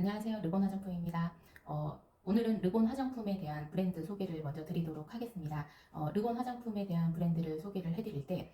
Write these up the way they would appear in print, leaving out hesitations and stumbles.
안녕하세요. 르본 화장품입니다. 오늘은 르본 화장품에 대한 브랜드 소개를 먼저 드리도록 하겠습니다. 르본 화장품에 대한 브랜드를 소개를 해드릴 때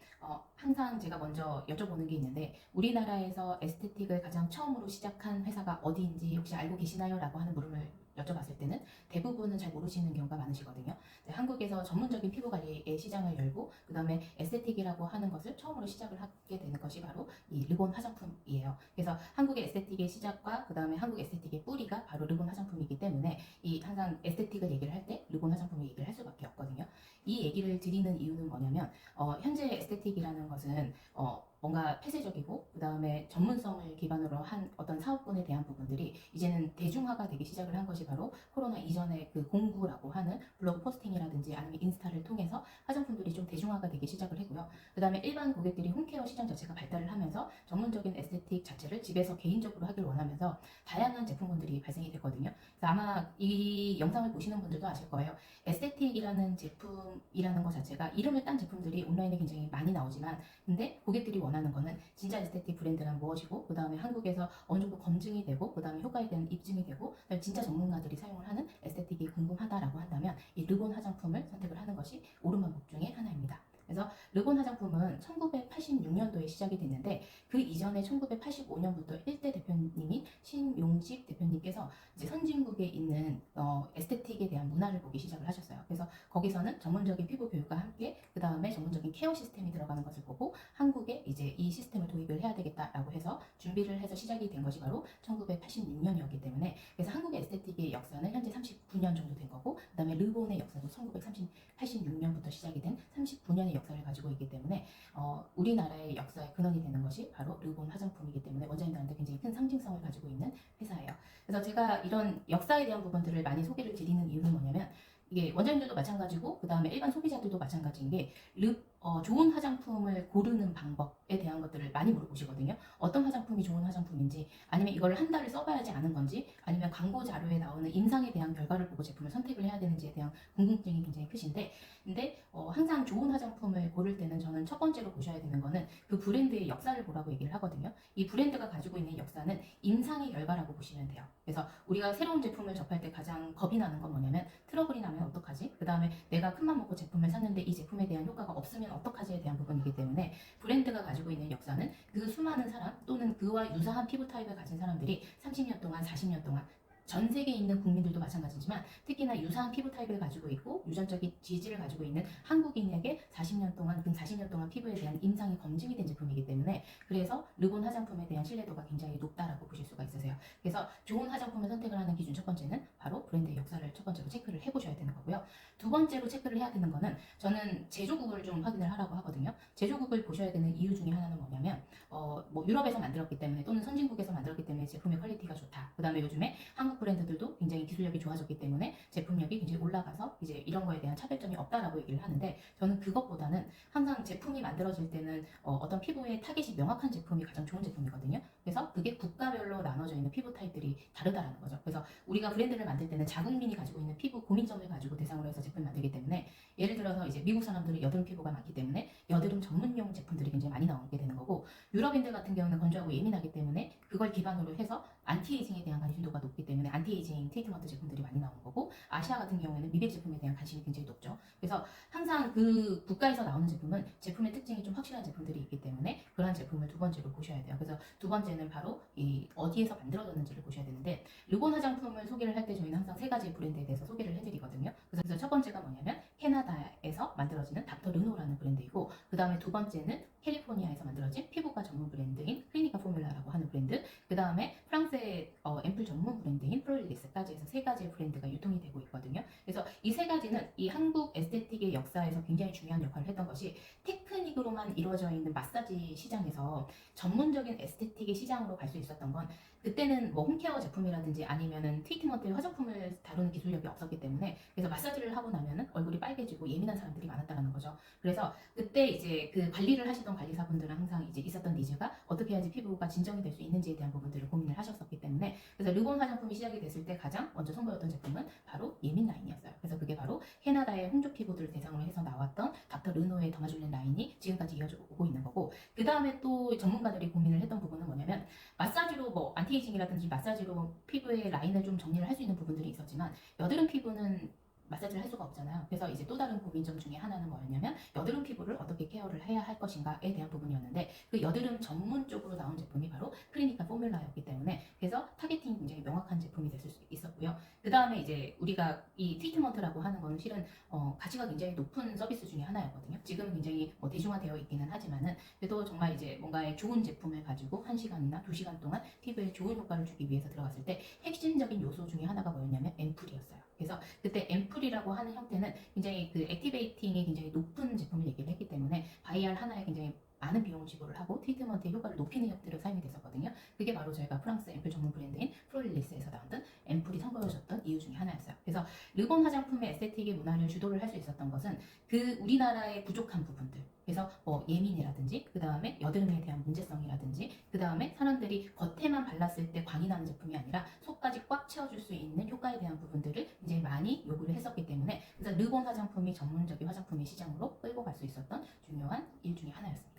항상 제가 먼저 여쭤보는 게 있는데 우리나라에서 에스테틱을 가장 처음으로 시작한 회사가 어디인지 혹시 알고 계시나요? 라고 하는 물음을 여쭤봤을 때는 대부분은 잘 모르시는 경우가 많으시거든요. 네, 한국에서 전문적인 피부 관리의 시장을 열고 그 다음에 에스테틱이라고 하는 것을 처음으로 시작을 하게 되는 것이 바로 이 르본 화장품이에요. 그래서 한국의 에스테틱의 시작과 그 다음에 한국 에스테틱의 뿌리가 바로 르본 화장품이기 때문에 이 항상 에스테틱을 얘기를 할 때 르본 화장품을 얘기를 할 수밖에 없거든요. 이 얘기를 드리는 이유는 뭐냐면 현재 에스테틱이라는 것은 뭔가 폐쇄적이고 그 다음에 전문성을 기반으로 한 어떤 사업군에 대한 부분들이 이제는 대중화가 되기 시작을 한 것이 바로 코로나 이전의 그 공구라고 하는 블로그 포스팅이라든지 아니면 인스타를 통해서 화장품들이 좀 대중화가 되기 시작을 했고요. 그 다음에 일반 고객들이 홈케어 시장 자체가 발달을 하면서 전문적인 에스테틱 자체를 집에서 개인적으로 하길 원하면서 다양한 제품군들이 발생이 됐거든요. 그래서 아마 이 영상을 보시는 분들도 아실 거예요. 에스테틱이라는 제품이라는 것 자체가 이름을 딴 제품들이 온라인에 굉장히 많이 나오지만 근데 고객들이 원하는 거는 진짜 에스테틱 브랜드란 무엇이고 그 다음에 한국에서 어느 정도 검증이 되고 그 다음에 효과에 대한 입증이 되고 그다음에 진짜 전문가들이 사용을 하는 에스테틱이 궁금하다라고 한다면 이 르본 화장품을 선택을 하는 것이 옳은 방법 중에 하나입니다. 그래서 르본 화장품은 1986년도에 시작이 됐는데 그 이전에 1985년부터 1대 대표님인 신용식 대표님께서 이제 선진국에 있는 에스테틱에 대한 문화를 보기 시작을 하셨어요. 그래서 거기서는 전문적인 피부 교육과 함께 그 다음에 전문적인 케어 시스템이 들어가는 것을 보고 한국에 이제 이 시스템을 도입을 해야 되겠다라고 해서 준비를 해서 시작이 된 것이 바로 1986년이었기 때문에 그래서 한국의 에스테틱의 역사는 현재 39년 정도 된 거고 그 다음에 르본의 역사도 1986년부터 시작이 된 39년의 역사를 가지고 있기 때문에 우리나라의 역사의 근원이 되는 것이 바로 르본 화장품이기 때문에 원장님들한테 굉장히 큰 상징성을 가지고 있는 회사예요. 그래서 제가 이런 역사에 대한 부분들을 많이 소개를 드리는 이유는 뭐냐면 이게 원장님들도 마찬가지고 그 다음에 일반 소비자들도 마찬가지인 게 좋은 화장품을 고르는 방법에 대한 것들을 많이 물어보시거든요. 어떤 화장품이 좋은 화장품인지 아니면 이걸 한 달을 써봐야지 아는 건지 아니면 광고 자료에 나오는 임상에 대한 결과를 보고 제품을 선택을 해야 되는지에 대한 궁금증이 굉장히 크신데 근데 항상 좋은 화장품을 고를 때는 저는 첫 번째로 보셔야 되는 거는 그 브랜드의 역사를 보라고 얘기를 하거든요. 이 브랜드가 가지고 있는 역사는 임상의 결과라고 보시면 돼요. 그래서 우리가 새로운 제품을 접할 때 가장 겁이 나는 건 뭐냐면 트러블이 나면 어떡하지? 그 다음에 내가 큰맘 먹고 제품을 샀는데 이 제품에 대한 효과가 없으면 어떡하지에 대한 부분이기 때문에 브랜드가 가지고 있는 역사는 그 수많은 사람 또는 그와 유사한 피부 타입을 가진 사람들이 30년 동안 40년 동안 전 세계에 있는 국민들도 마찬가지지만 특히나 유사한 피부 타입을 가지고 있고 유전적인 지지를 가지고 있는 한국인에게 40년 동안 근 40년 동안 피부에 대한 임상이 검증이 된 제품이기 때문에 그래서 르본 화장품에 대한 신뢰도가 굉장히 높다라고 보실 수가 있으세요. 그래서 좋은 화장품을 선택을 하는 기준 첫 번째는 바로 브랜드의 역사를 첫 번째로 체크를 해보셔야 되는 거고요. 두 번째로 체크를 해야 되는 거는 저는 제조국을 좀 확인을 하라고 하거든요. 제조국을 보셔야 되는 이유 중에 하나는 뭐냐면 뭐 유럽에서 만들었기 때문에 또는 선진국에서 만들었기 때문에 제품의 퀄리티가 좋다. 그 다음에 요즘에 한국 브랜드들도 굉장히 기술력이 좋아졌기 때문에 제품력이 굉장히 올라가서 이제 이런 거에 대한 차별점이 없다라고 얘기를 하는데 저는 그것보다는 항상 제품이 만들어질 때는 어떤 피부의 타겟이 명확한 제품이 가장 좋은 제품이거든요. 그래서 그게 국가별로 나눠져 있는 피부 타입들이 다르다라는 거죠. 그래서 우리가 브랜드를 만들 때는 자국민이 가지고 있는 피부 고민점을 가지고 대상으로 해서 제품을 만들기 때문에 예를 들어서 이제 미국 사람들은 여드름 피부가 많기 때문에 여드름 전문용 제품들이 굉장히 많이 나오게 되는 거고 유럽인들 같은 경우는 건조하고 예민하기 때문에 그걸 기반으로 해서 안티에이징에 대한 관심도가 높기 때문에 안티에이징 트리트먼트 제품들이 많이 나오는 거고 아시아 같은 경우에는 미백 제품에 대한 관심이 굉장히 높죠. 그래서 항상 그 국가에서 나오는 제품은 제품의 특징이 좀 확실한 제품들이 있기 때문에 그러한 제품을 두 번째로 보셔야 돼요. 그래서 두 번째는 바로 이 어디에서 만들어졌는지를 보셔야 되는데 르본 화장품을 소개를 할 때 저희는 항상 세 가지 브랜드에 대해서 소개를 해드리거든요. 그래서 첫 번째가 뭐냐면 캐나다에서 만들어지는 닥터 르노라는 브랜드이고 그 다음에 두 번째는 캘리포니아에서 만들어진 피부과 전문 브랜드인 클리니카 포뮬라라고 하는 브랜드 그 다음에 프랑스의 앰플 전문 브랜드인 프로릴리스까지 해서 세 가지의 브랜드가 유통이 되고 있거든요. 그래서 이 세 가지는 이 한국 에스테틱의 역사에서 굉장히 중요한 역할을 했던 것이 테크닉으로만 이루어져 있는 마사지 시장에서 전문적인 에스테틱의 시장으로 갈 수 있었던 건 그때는 뭐 홈케어 제품이라든지 아니면은 트리트먼트 화장품을 다루는 기술력이 없었기 때문에 그래서 마사지를 하고 나면은 얼굴이 빨개지고 예민한 사람들이 많았다는 거죠. 그래서 그때 이제 그 관리를 하시던 관리사분들은 항상 이제 있었던 니즈가 어떻게 해야지 피부가 진정이 될 수 있는지에 대한 부분들을 고민을 하셨었기 때문에 그래서 르본 화장품이 시작이 됐을 때 가장 먼저 선보였던 제품은 바로 예민 라인이었어요. 그래서 그게 바로 캐나다의 홍조 피부들을 대상으로 해서 나왔던 닥터 르노의 더마줄렌 라인이 지금까지 이어져 오고 있는 거고, 그 다음에 또 전문가들이 고민을 했던 부분은 뭐냐면, 마사지로 뭐 안티에이징이라든지 마사지로 피부의 라인을 좀 정리를 할 수 있는 부분들이 있었지만, 여드름 피부는 마사지를 할 수가 없잖아요. 그래서 이제 또 다른 고민점 중에 하나는 뭐였냐면, 여드름 피부를 어떻게 케어를 해야 할 것인가에 대한 부분이었는데, 그 여드름 전문 쪽으로 나온 제품이 바로 클리니카 포뮬라였기 때문에, 그래서 타겟팅이 굉장히 명확한 제품이 됐을 수 있었고요. 그 다음에 이제 우리가 이 트리트먼트라고 하는 거는 실은 가치가 굉장히 높은 서비스 중에 하나였거든요. 지금 굉장히 뭐 대중화되어 있기는 하지만은, 그래도 정말 이제 뭔가의 좋은 제품을 가지고 1시간이나 2시간 동안 피부에 좋은 효과를 주기 위해서 들어갔을 때 핵심적인 요소 중에 하나가 뭐였냐면 앰플이었어요. 그래서 그때 앰플이라고 하는 형태는 굉장히 그 액티베이팅이 굉장히 높은 제품을 얘기를 했기 때문에 바이알 하나에 굉장히 많은 비용을 지불을 하고 트리트먼트의 효과를 높이는 형태로 사용이 됐었거든요. 그게 바로 저희가 프랑스 앰플 전문 브랜드인 프로릴리스에서 나왔던 앰플이 선보여줬던 이유 중에 하나였어요. 그래서 르본 화장품의 에스테틱의 문화를 주도를 할 수 있었던 것은 그 우리나라의 부족한 부분들, 그래서 뭐 예민이라든지, 그 다음에 여드름에 대한 문제성이라든지, 그 다음에 사람들이 겉에만 발랐을 때 광이 나는 제품이 아니라 속까지 꽉 채워줄 수 있는 효과에 대한 부분들을 이제 많이 요구를 했었기 때문에, 그래서 르본 화장품이 전문적인 화장품의 시장으로 끌고 갈 수 있었던 중요한 일 중에 하나였습니다.